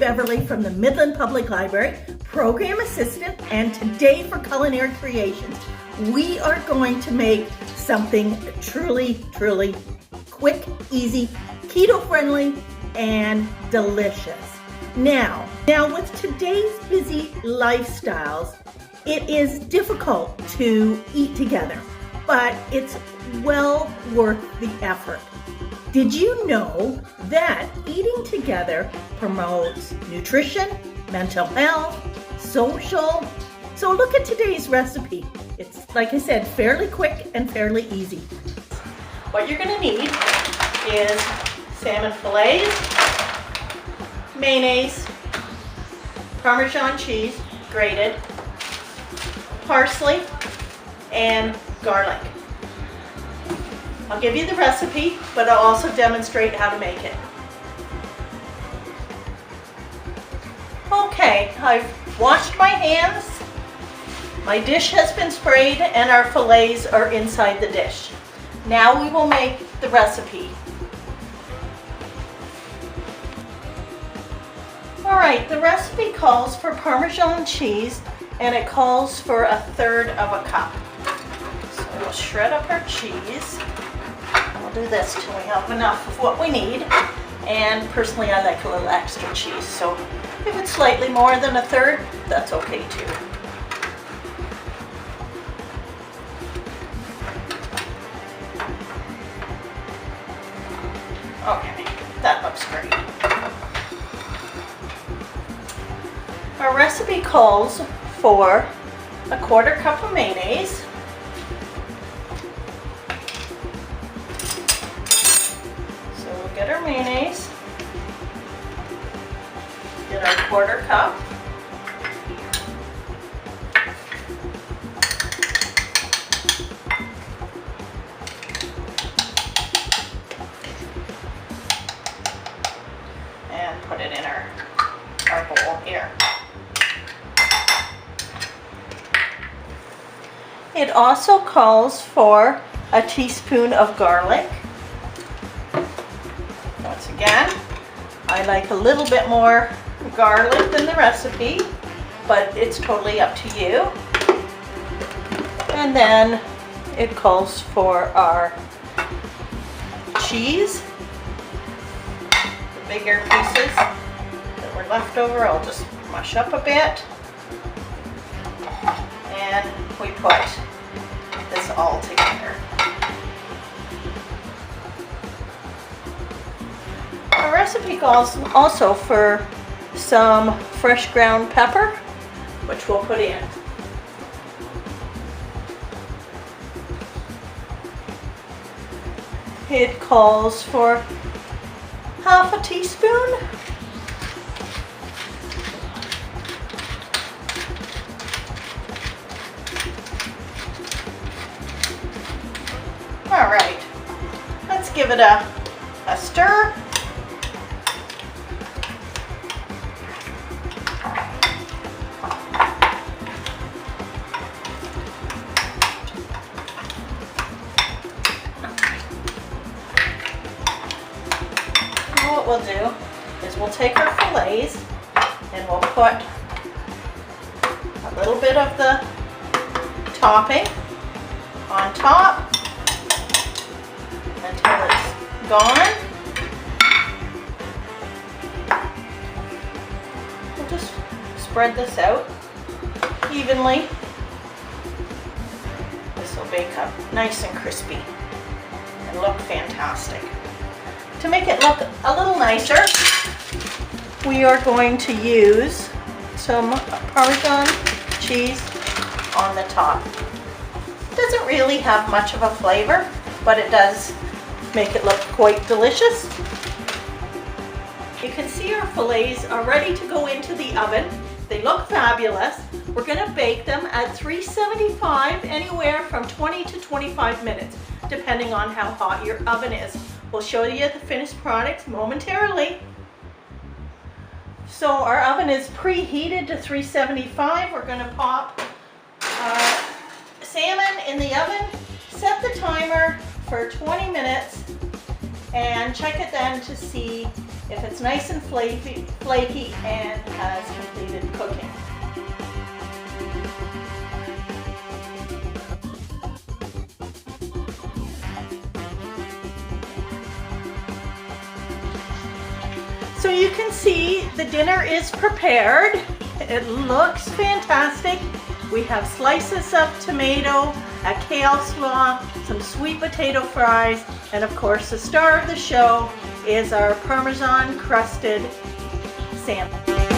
Beverly from the Midland Public Library, Program Assistant, and today for Culinary Creations, we are going to make something truly quick, easy, keto-friendly, and delicious. Now with today's busy lifestyles, it is difficult to eat together, but it's well worth the effort. Did you know that eating together promotes nutrition, mental health, social? So look at today's recipe. It's, like I said, fairly quick and fairly easy. What you're gonna need is salmon fillets, mayonnaise, Parmesan cheese, grated, parsley, and garlic. I'll give you the recipe, but I'll also demonstrate how to make it. Okay, I've washed my hands, my dish has been sprayed, and our fillets are inside the dish. Now we will make the recipe. Alright, the recipe calls for Parmesan cheese, and it calls for 1/3 of a cup. So we'll shred up our cheese. We'll do this till we have enough of what we need. And personally, I like a little extra cheese, so if it's slightly more than 1/3, that's okay too. Okay, that looks great. Our recipe calls for 1/4 cup of mayonnaise, so we'll get our mayonnaise, get our 1/4 cup, and put it in our bowl here. It also calls for a teaspoon of garlic. Once again, I like a little bit more garlic than the recipe, but it's totally up to you. And then it calls for our cheese. The bigger pieces that were left over, I'll just mush up a bit. And we put this all together. Our recipe calls also for some fresh ground pepper, which we'll put in. It calls for 1/2 teaspoon. All right, let's give it a stir. Now what we'll do is we'll take our fillets and we'll put a little bit of the topping on top until it's gone. We'll just spread this out evenly. This will bake up nice and crispy and look fantastic. To make it look a little nicer, we are going to use some Parmesan cheese on the top. It doesn't really have much of a flavor, but it does make it look quite delicious. You can see our fillets are ready to go into the oven. They look fabulous. We're gonna bake them at 375, anywhere from 20 to 25 minutes, depending on how hot your oven is. We'll show you the finished product momentarily. So our oven is preheated to 375. We're gonna pop salmon in the oven, set the timer for 20 minutes, and check it then to see if it's nice and flaky and has completed cooking. So you can see the dinner is prepared. It looks fantastic. We have slices of tomato, a kale slaw, some sweet potato fries, and of course the star of the show is our Parmesan crusted salmon.